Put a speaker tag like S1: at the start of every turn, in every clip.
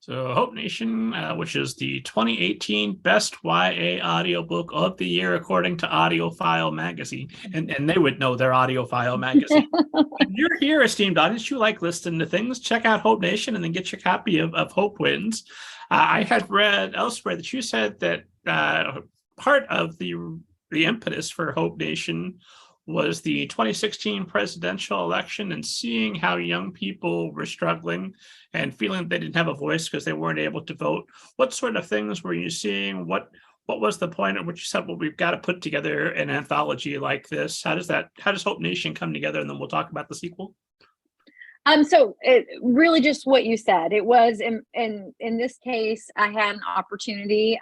S1: So Hope Nation, which is the 2018 Best YA Audiobook of the Year, according to Audiofile Magazine. And they would know their Audiophile Magazine. If you're here, esteemed audience, you like listening to things, check out Hope Nation and then get your copy of Hope Wins. I had read elsewhere that you said that part of the impetus for Hope Nation was the 2016 presidential election and seeing how young people were struggling and feeling they didn't have a voice because they weren't able to vote. What sort of things were you seeing? What was the point at which you said, well, we've got to put together an anthology like this? How does Hope Nation come together? And then we'll talk about the sequel.
S2: So it really just what you said. It was in this case, I had an opportunity.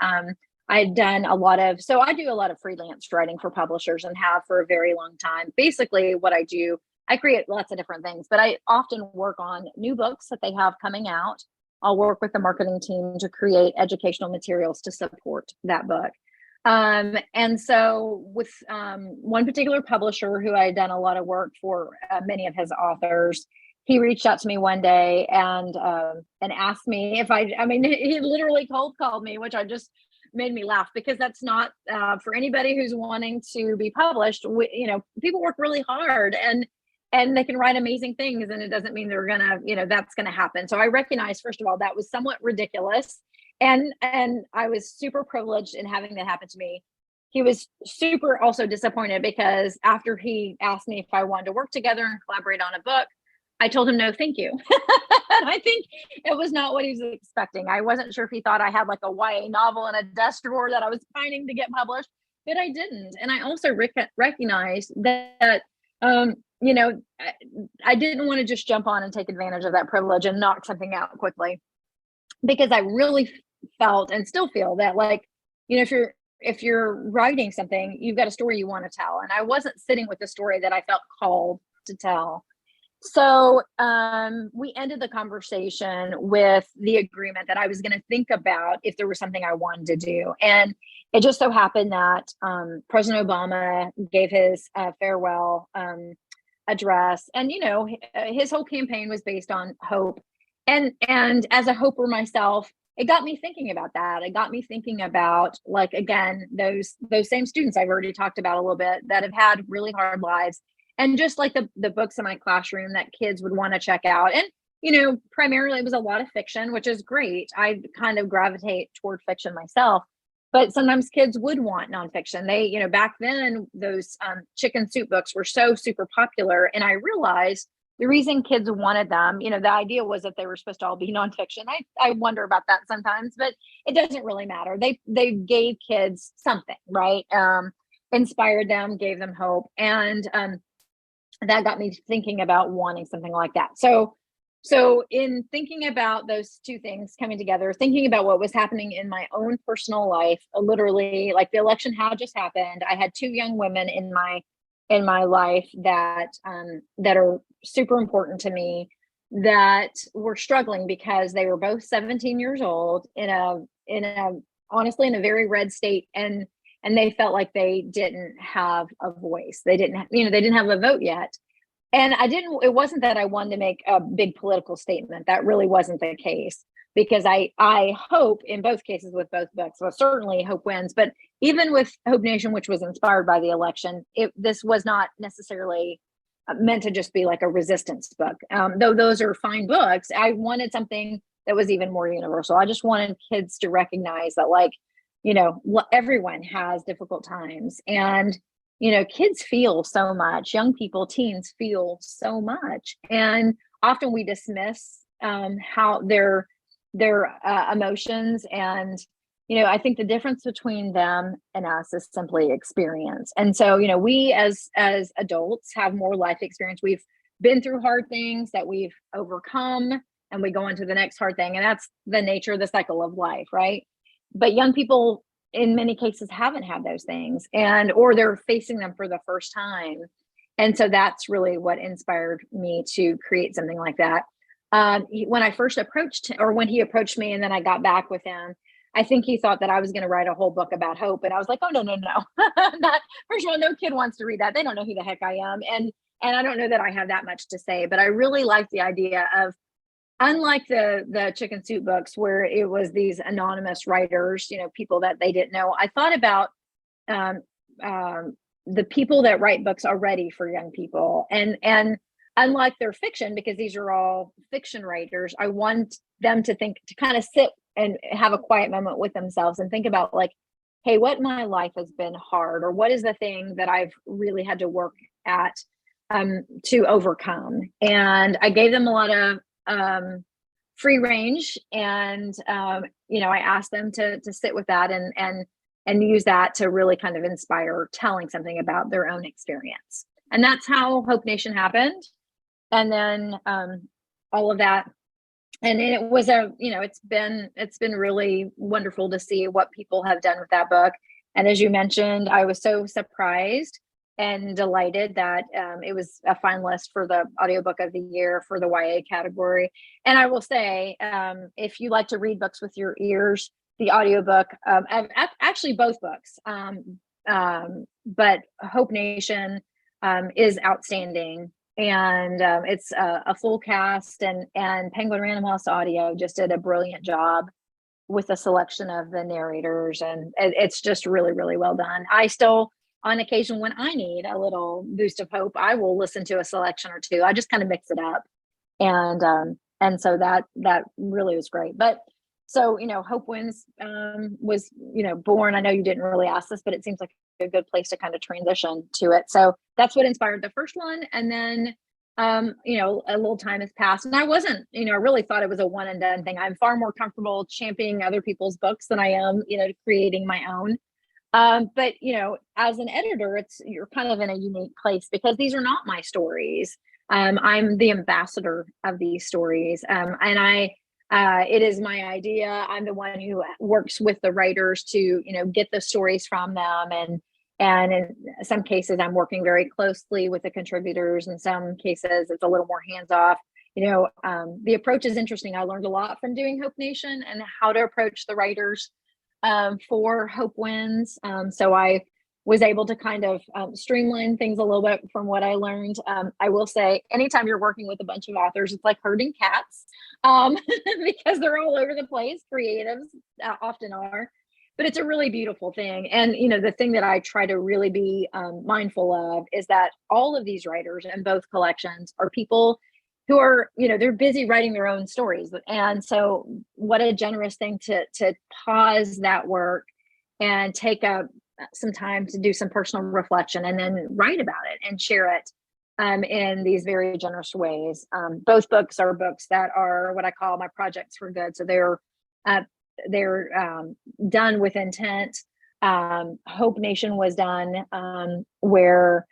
S2: I'd done I do a lot of freelance writing for publishers and have for a very long time. Basically what I do, I create lots of different things, but I often work on new books that they have coming out. I'll work with the marketing team to create educational materials to support that book. And so with one particular publisher who I had done a lot of work for, many of his authors, he reached out to me one day and asked me if he literally cold called me, which I just made me laugh because that's not for anybody who's wanting to be published. People work really hard and they can write amazing things, and it doesn't mean they're gonna, that's gonna happen. So I recognize, first of all, that was somewhat ridiculous, and I was super privileged in having that happen to me. He was super also disappointed because after he asked me if I wanted to work together and collaborate on a book, I told him no, thank you. And I think it was not what he was expecting. I wasn't sure if he thought I had like a YA novel in a desk drawer that I was pining to get published, but I didn't. And I also recognized that, I didn't want to just jump on and take advantage of that privilege and knock something out quickly, because I really felt and still feel that, like, if you're writing something, you've got a story you want to tell. And I wasn't sitting with a story that I felt called to tell. So we ended the conversation with the agreement that I was going to think about if there was something I wanted to do. And it just so happened that President Obama gave his farewell address. And, his whole campaign was based on hope. And as a hoper myself, it got me thinking about that. It got me thinking about, like, again, those same students I've already talked about a little bit that have had really hard lives. And just like the books in my classroom that kids would want to check out. And, primarily it was a lot of fiction, which is great. I kind of gravitate toward fiction myself, but sometimes kids would want nonfiction. They, back then, those chicken soup books were so super popular. And I realized the reason kids wanted them, the idea was that they were supposed to all be nonfiction. I wonder about that sometimes, but it doesn't really matter. They gave kids something, right? Inspired them, gave them hope. And, that got me thinking about wanting something like that. So in thinking about those two things coming together, thinking about what was happening in my own personal life, literally, like, the election had just happened. I had two young women in my life that are super important to me, that were struggling because they were both 17 years old honestly in a very red state, and they felt like they didn't have a voice. They didn't have a vote yet. And it wasn't that I wanted to make a big political statement. That really wasn't the case, because I hope in both cases with both books, well, certainly Hope Wins, but even with Hope Nation, which was inspired by the election, this was not necessarily meant to just be like a resistance book. Though those are fine books, I wanted something that was even more universal. I just wanted kids to recognize that, like, everyone has difficult times, and, kids feel so much, young people, teens feel so much. And often we dismiss how their emotions. And, I think the difference between them and us is simply experience. And so, we as adults have more life experience. We've been through hard things that we've overcome, and we go into the next hard thing. And that's the nature of the cycle of life, right? But young people, in many cases, haven't had those things, or they're facing them for the first time. And so that's really what inspired me to create something like that. When I first when he approached me, and then I got back with him, I think he thought that I was going to write a whole book about hope. And I was like, oh, no. First of all, no kid wants to read that. They don't know who the heck I am. And I don't know that I have that much to say, but I really like the idea of unlike the chicken soup books where it was these anonymous writers, people that they didn't know, I thought about um, the people that write books already for young people, and unlike their fiction, because these are all fiction writers, I want them to kind of sit and have a quiet moment with themselves and think about, like, hey, what in my life has been hard, or what is the thing that I've really had to work at to overcome. And I gave them a lot of free range, and I asked them to sit with that and use that to really kind of inspire telling something about their own experience. And that's how Hope Nation happened. And then all of that, and it was it's been really wonderful to see what people have done with that book. And as you mentioned, I was so surprised and delighted that it was a finalist for the audiobook of the year for the YA category. And I will say, if you like to read books with your ears, the audiobook, actually both books, but Hope Nation is outstanding. And it's a full cast, and Penguin Random House Audio just did a brilliant job with the selection of the narrators, and it's just really, really well done. I still, on occasion, when I need a little boost of hope, I will listen to a selection or two. I just kind of mix it up, and so that really was great. But so Hope Wins was born. I know you didn't really ask this, but it seems like a good place to kind of transition to it. So that's what inspired the first one, and then a little time has passed, and I wasn't, I really thought it was a one and done thing. I'm far more comfortable championing other people's books than I am, creating my own. But as an editor, you're kind of in a unique place because these are not my stories. I'm the ambassador of these stories, and it is my idea. I'm the one who works with the writers to get the stories from them, and in some cases I'm working very closely with the contributors. In some cases it's a little more hands-off. The approach is interesting. I learned a lot from doing Hope Nation and how to approach the writers for Hope Wins. So I was able to kind of streamline things a little bit from what I learned. I will say, anytime you're working with a bunch of authors, it's like herding cats because they're all over the place. Creatives often are, but it's a really beautiful thing. And, the thing that I try to really be mindful of is that all of these writers in both collections are people who are, they're busy writing their own stories. And so what a generous thing to pause that work and take some time to do some personal reflection and then write about it and share it in these very generous ways. Both books are books that are what I call my projects for good. So they're done with intent. Hope Nation was done where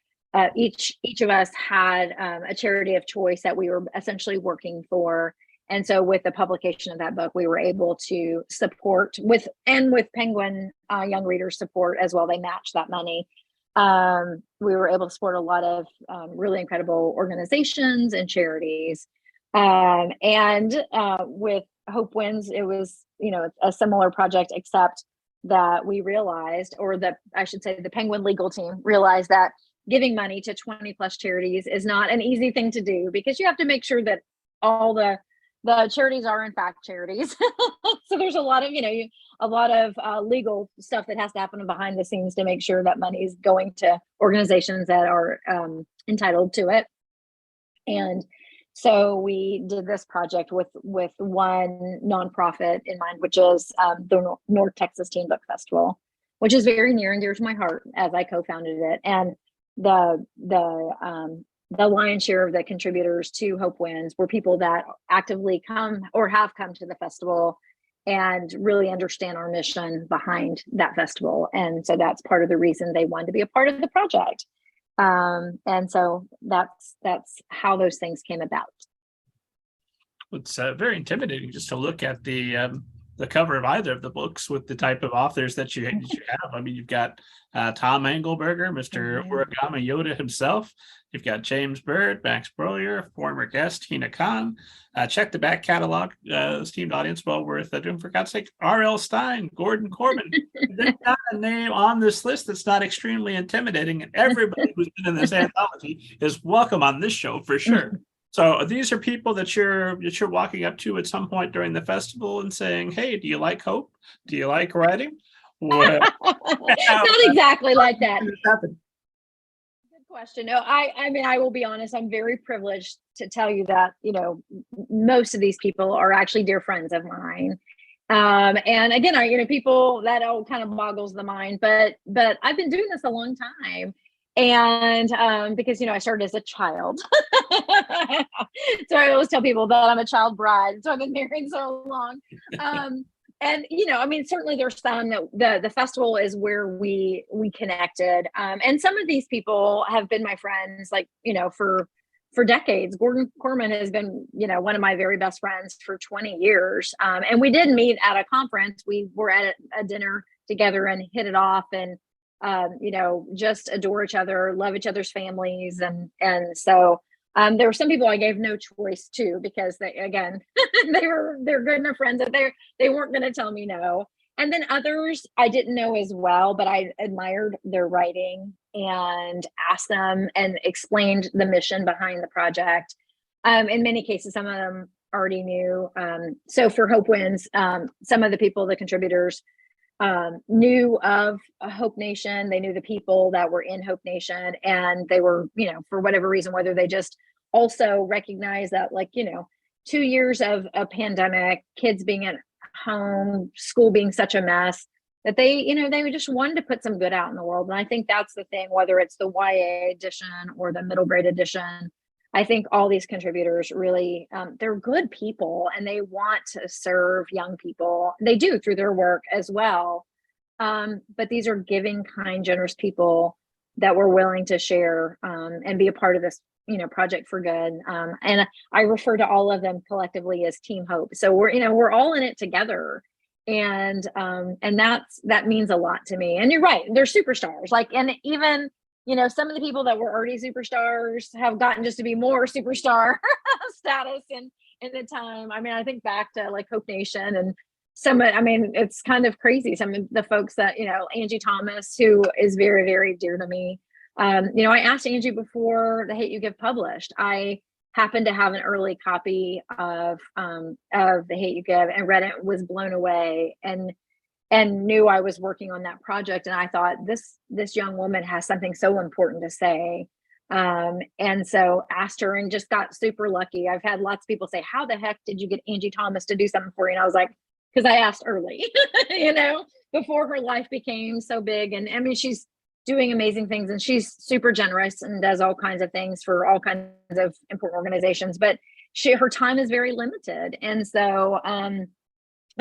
S2: each of us had a charity of choice that we were essentially working for. And so with the publication of that book, we were able to support with Penguin Young Readers support as well. They matched that money. We were able to support a lot of really incredible organizations and charities. And with Hope Wins, it was, a similar project, except that we realized, I should say the Penguin legal team realized that giving money to 20 plus charities is not an easy thing to do, because you have to make sure that all the charities are in fact charities. So there's a lot of legal stuff that has to happen behind the scenes to make sure that money is going to organizations that are entitled to it. And so we did this project with one nonprofit in mind, which is the North Texas Teen Book Festival, which is very near and dear to my heart as I co-founded it. And the lion's share of the contributors to Hope Wins were people that actively come or have come to the festival and really understand our mission behind that festival. And so that's part of the reason they wanted to be a part of the project. And so that's how those things came about.
S1: It's very intimidating just to look at the cover of either of the books with the type of authors that you have. I mean, you've got Tom Engelberger, Mr. Origami Yoda himself. You've got James Bird, Max Breuer, former guest Hina Khan. Check the back catalog, esteemed audience, well worth doing, for God's sake. R.L. Stein, Gordon Corbin. There's not a name on this list that's not extremely intimidating, and everybody who's been in this anthology is welcome on this show for sure. So these are people that you're walking up to at some point during the festival and saying, "Hey, do you like hope? Do you like writing?" Well,
S2: Not exactly like that.
S1: Good
S2: Question. No, I mean, I will be honest, I'm very privileged to tell you that, most of these people are actually dear friends of mine. And again, people that all kind of boggles the mind, but I've been doing this a long time. And because I started as a child. So I always tell people that I'm a child bride. So I've been married so long. And I mean, certainly there's some that the festival is where we connected. And some of these people have been my friends, like, for decades. Gordon Corman has been, one of my very best friends for 20 years. And we did meet at a conference. We were at a dinner together and hit it off, and just adore each other, love each other's families. And so there were some people I gave no choice to, because they're good enough friends that they weren't going to tell me no. And then others I didn't know as well, but I admired their writing and asked them and explained the mission behind the project. In many cases, some of them already knew. So for Hope Wins, some of the people, the contributors, knew of Hope Nation. They knew the people that were in Hope Nation, and they were, for whatever reason, whether they just also recognize that, 2 years of a pandemic, kids being at home, school being such a mess, that they just wanted to put some good out in the world. And I think that's the thing, whether it's the YA edition or the middle grade edition, I think all these contributors really, they're good people, and they want to serve young people. They do through their work as well. But these are giving, kind, generous people that were willing to share and be a part of this, project for good. And I refer to all of them collectively as Team Hope. So we're all in it together. And that means a lot to me. And you're right, they're superstars. And even, some of the people that were already superstars have gotten just to be more superstar status in the time. I mean, I think back to Hope Nation, and it's kind of crazy. Some of the folks that, Angie Thomas, who is very, very dear to me. I asked Angie before The Hate U Give published. I happened to have an early copy of The Hate U Give and read it, was blown away, and knew I was working on that project. And I thought, this young woman has something so important to say. And so asked her, and just got super lucky. I've had lots of people say, how the heck did you get Angie Thomas to do something for you? And I was like, because I asked early, before her life became so big. And I mean, she's doing amazing things, and she's super generous and does all kinds of things for all kinds of important organizations, but her time is very limited. And so, and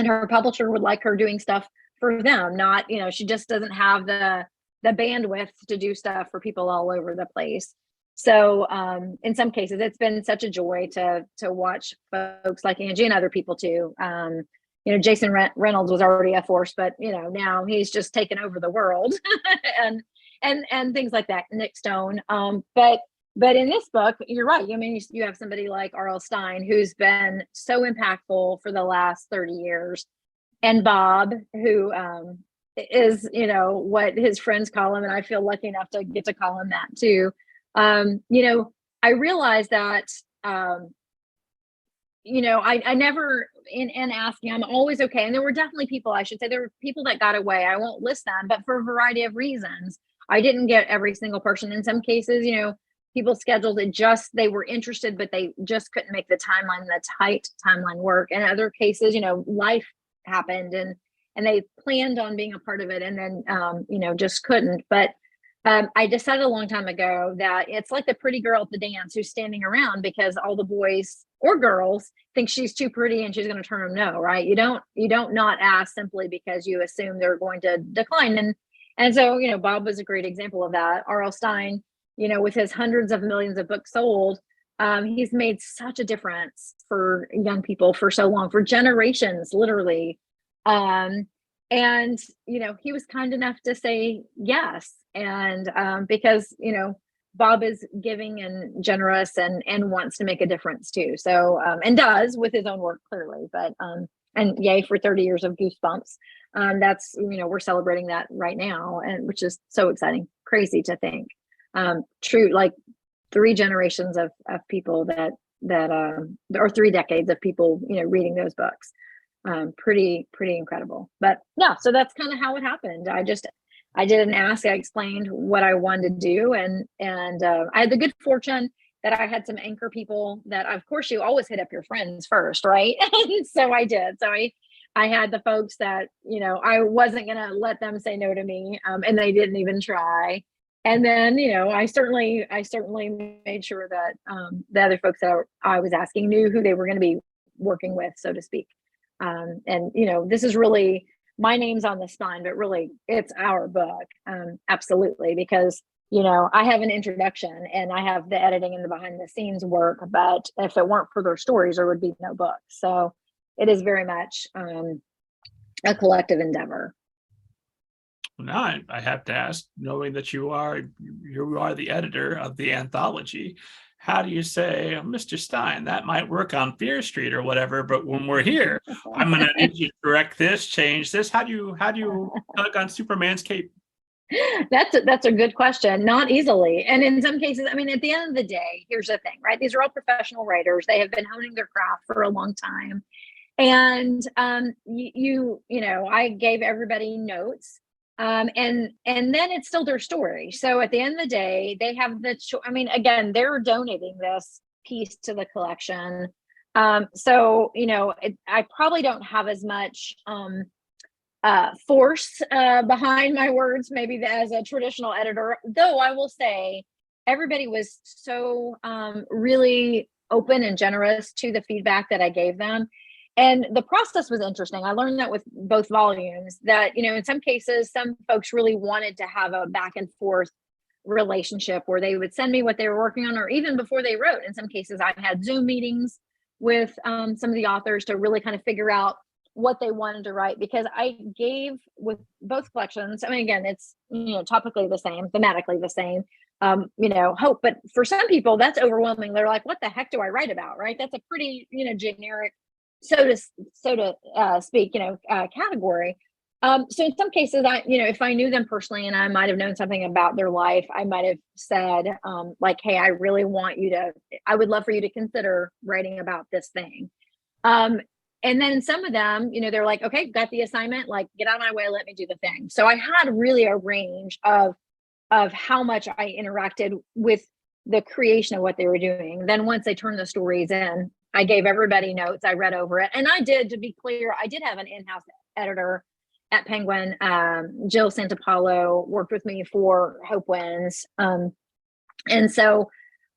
S2: her publisher would like her doing stuff for them, not, she just doesn't have the bandwidth to do stuff for people all over the place. So in some cases, it's been such a joy to watch folks like Angie and other people too. Jason Reynolds was already a force, but now he's just taken over the world, and things like that. Nick Stone, but in this book, you're right. I mean, you have somebody like R.L. Stine, who's been so impactful for the last 30 years, and Bob, who is, what his friends call him, and I feel lucky enough to get to call him that too. I realized that. I never, in asking, I'm always okay. And there were definitely people, I should say, there were people that got away. I won't list them, but for a variety of reasons. I didn't get every single person. In some cases, people scheduled it, they were interested, but they just couldn't make the tight timeline work. And in other cases, life happened and they planned on being a part of it, and then, just couldn't. But I decided a long time ago that it's like the pretty girl at the dance who's standing around because all the boys or girls think she's too pretty and she's going to turn them no, right? You don't not ask simply because you assume they're going to decline. And so, Bob was a great example of that. R.L. Stine, with his hundreds of millions of books sold, he's made such a difference for young people for so long, for generations, literally. And, he was kind enough to say yes. And because, Bob is giving and generous and wants to make a difference too. So, and does with his own work, clearly. But, and yay for 30 years of Goosebumps. That's, we're celebrating that right now, and which is so exciting, crazy to think. True, like 3 generations of people that or 3 decades of people, reading those books. Pretty incredible. But yeah, so that's kind of how it happened. I did an ask. I explained what I wanted to do, and I had the good fortune that I had some anchor people that, of course, you always hit up your friends first, right? And so I did. So I had the folks that, I wasn't going to let them say no to me, and they didn't even try. And then, I certainly made sure that the other folks that I was asking knew who they were going to be working with, so to speak. And, this is really, my name's on the spine, but really it's our book. Absolutely. Because, I have an introduction and I have the editing and the behind the scenes work, but if it weren't for their stories, there would be no book. So it is very much a collective endeavor.
S1: Now I have to ask, knowing that you are the editor of the anthology, how do you say, Mr. Stein, that might work on Fear Street or whatever, but when we're here, I'm going to need you to correct this, change this. How do you tug on Superman's cape?
S2: That's a good question. Not easily. And in some cases, I mean, at the end of the day, here's the thing, right? These are all professional writers. They have been honing their craft for a long time. And I gave everybody notes. And then it's still their story. So at the end of the day, they have again, they're donating this piece to the collection. So, I probably don't have as much force behind my words, maybe as a traditional editor, though I will say everybody was so really open and generous to the feedback that I gave them. And the process was interesting. I learned that with both volumes that, in some cases, some folks really wanted to have a back and forth relationship where they would send me what they were working on, or even before they wrote. In some cases, I had Zoom meetings with some of the authors to really kind of figure out what they wanted to write, because I gave with both collections. I mean, again, it's, topically the same, thematically the same, hope. But for some people, that's overwhelming. They're like, what the heck do I write about? Right. That's a pretty, generic, so to speak, category. So in some cases, if I knew them personally and I might have known something about their life, I might have said, like, hey, I would love for you to consider writing about this thing. And then some of them, they're like, okay, got the assignment, like, get out of my way, let me do the thing. So I had really a range of how much I interacted with the creation of what they were doing. Then once they turned the stories in, I gave everybody notes. I read over it. And to be clear, I did have an in-house editor at Penguin. Jill Santapalo worked with me for Hope Wins. And so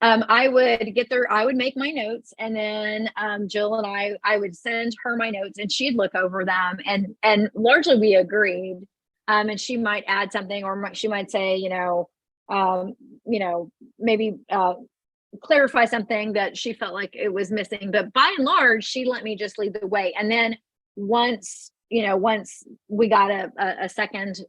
S2: I would make my notes, and then Jill and I would send her my notes, and she'd look over them, and largely we agreed. And she might add something, or she might say, maybe clarify something that she felt like it was missing. But by and large, she let me just lead the way. And then once we got a second,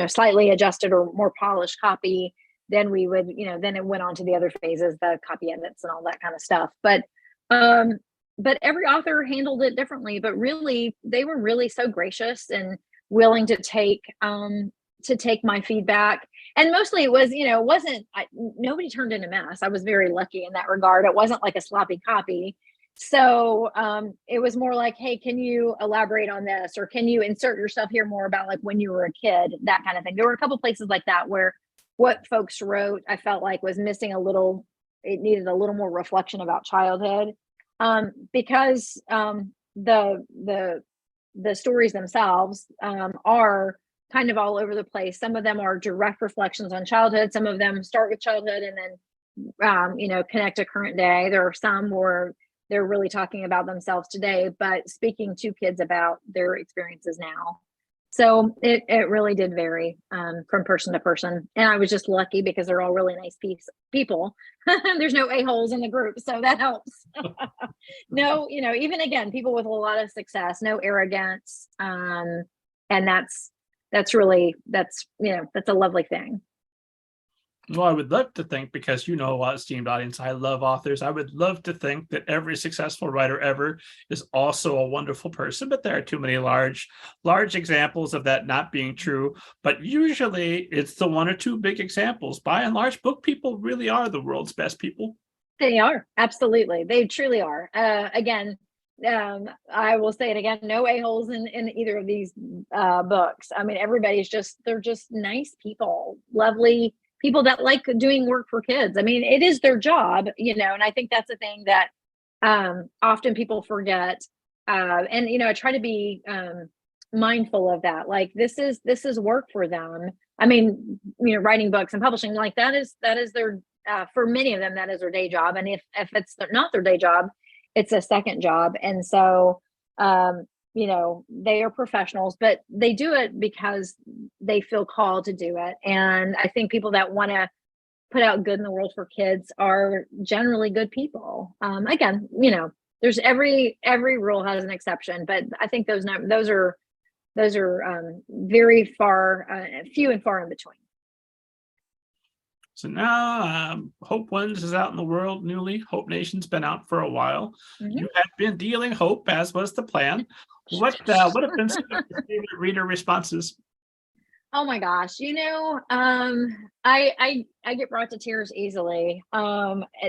S2: slightly adjusted or more polished copy, then we would, then it went on to the other phases, the copy edits and all that kind of stuff. But every author handled it differently. But really, they were really so gracious and willing to take my feedback. And mostly it was, nobody turned in a mess. I was very lucky in that regard. It wasn't like a sloppy copy. So it was more like, hey, can you elaborate on this? Or can you insert yourself here more about like when you were a kid, that kind of thing. There were a couple places like that where what folks wrote, I felt like was missing it needed a little more reflection about childhood. Because the stories themselves are kind of all over the place. Some of them are direct reflections on childhood. Some of them start with childhood and then, connect to current day. There are some where they're really talking about themselves today, but speaking to kids about their experiences now. So it really did vary from person to person. And I was just lucky because they're all really nice people. There's no a-holes in the group, so that helps. No, even again, people with a lot of success, no arrogance. And that's a lovely thing.
S1: Well, I would love to think, because esteemed audience, I love authors. I would love to think that every successful writer ever is also a wonderful person, but there are too many large examples of that not being true. But usually it's the one or two big examples. By and large, book people really are the world's best people.
S2: They are, absolutely. They truly are. Again, I will say it again, no a-holes in either of these books. I mean, they're just nice people, lovely people that like doing work for kids. I mean, it is their job, and I think that's the thing that often people forget. And I try to be mindful of that. Like, this is work for them. I mean, writing books and publishing, like that is their for many of them, that is their day job. And if it's not their day job, it's a second job. And so, they are professionals, but they do it because they feel called to do it. And I think people that want to put out good in the world for kids are generally good people. Again, there's every rule has an exception, but I think those are very few and far in between.
S1: So now Hope Wins is out in the world newly. Hope Nation's been out for a while.
S2: Mm-hmm.
S1: You have been dealing hope, as was the plan. What have been some of your favorite reader responses?
S2: Oh my gosh, I get brought to tears easily.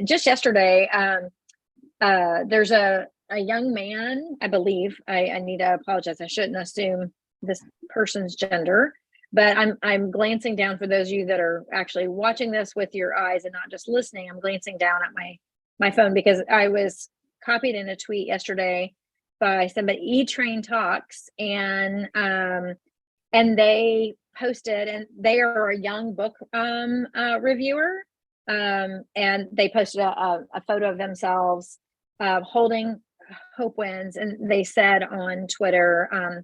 S2: Just yesterday, there's a young man, I believe. I need to apologize. I shouldn't assume this person's gender. But I'm glancing down, for those of you that are actually watching this with your eyes and not just listening. I'm glancing down at my phone because I was copied in a tweet yesterday by somebody, E-Train Talks, and they posted, and they are a young book reviewer, and they posted a photo of themselves holding Hope Wins, and they said on Twitter,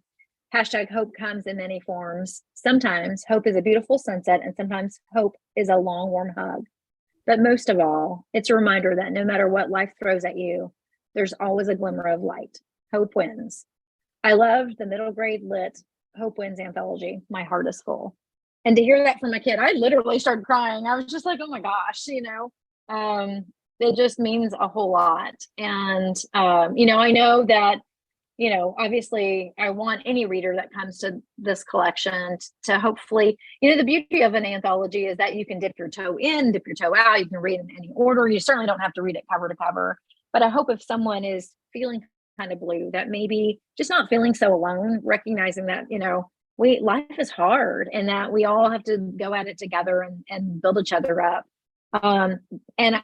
S2: hashtag hope comes in many forms. Sometimes hope is a beautiful sunset, and sometimes hope is a long, warm hug. But most of all, it's a reminder that no matter what life throws at you, there's always a glimmer of light. Hope wins. I loved the middle grade lit Hope Wins anthology. My heart is full. And to hear that from a kid, I literally started crying. I was just like, oh my gosh, it just means a whole lot. And, I know that, obviously I want any reader that comes to this collection to hopefully, the beauty of an anthology is that you can dip your toe in, dip your toe out. You can read in any order. You certainly don't have to read it cover to cover. But I hope if someone is feeling kind of blue, that maybe just not feeling so alone, recognizing that, life is hard and that we all have to go at it together and build each other up. And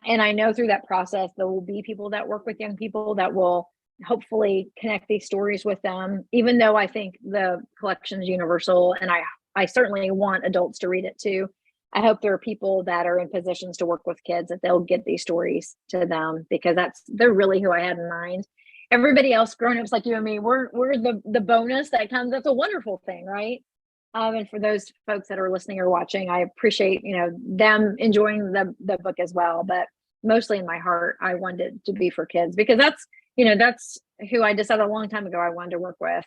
S2: I know through that process, there will be people that work with young people that will hopefully connect these stories with them, even though I think the collection is universal and I certainly want adults to read it too. I hope there are people that are in positions to work with kids, that they'll get these stories to them, because they're really who I had in mind. Everybody else, grown-ups like you and me, we're the bonus that comes. That's a wonderful thing, right? And for those folks that are listening or watching, I appreciate, them enjoying the book as well. But mostly in my heart, I wanted it to be for kids, because that's who I decided a long time ago I wanted to work with.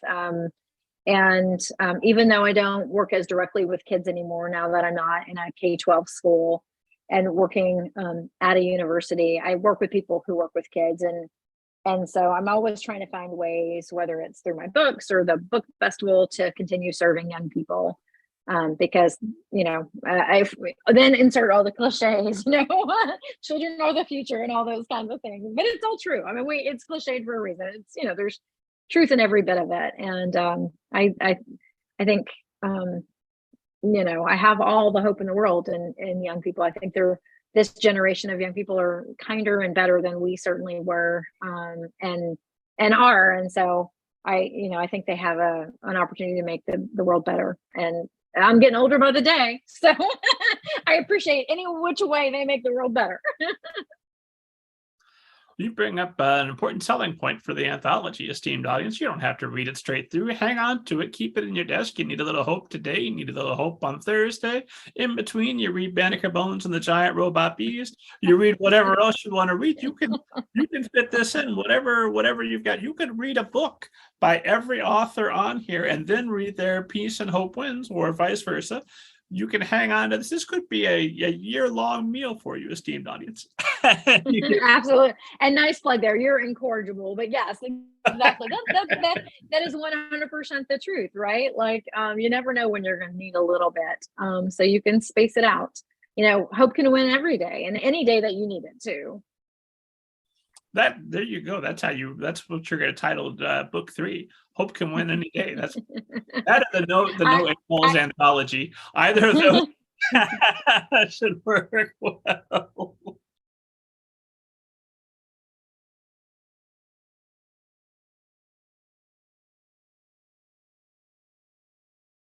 S2: And even though I don't work as directly with kids anymore, now that I'm not in a K-12 school and working at a university, I work with people who work with kids. And so I'm always trying to find ways, whether it's through my books or the book festival, to continue serving young people. Because, I then insert all the cliches, children are the future and all those kinds of things, but it's all true. I mean, it's cliched for a reason. It's, there's truth in every bit of it. And I think, I have all the hope in the world in young people. I think this generation of young people are kinder and better than we certainly were, and are. And so I think they have an opportunity to make the world better. And I'm getting older by the day, so I appreciate any which way they make the world better.
S1: You bring up an important selling point for the anthology, esteemed audience. You don't have to read it straight through. Hang on to it. Keep it in your desk. You need a little hope today. You need a little hope on Thursday. In between, you read Banneker Bones and the Giant Robot Beast. You read whatever else you want to read. You can fit this in, whatever you've got. You could read a book by every author on here and then read their piece and Hope Wins, or vice versa. You can hang on to this. This could be a year-long meal for you, esteemed audience.
S2: Absolutely. And nice plug there. You're incorrigible. But yes, exactly. That is 100% the truth, right? Like, you never know when you're going to need a little bit. So you can space it out. Hope can win every day, and any day that you need it too.
S1: there you go. That's what you're going to title book 3. Hope can win any day. That's that and the No Animals anthology. Either of those should work well.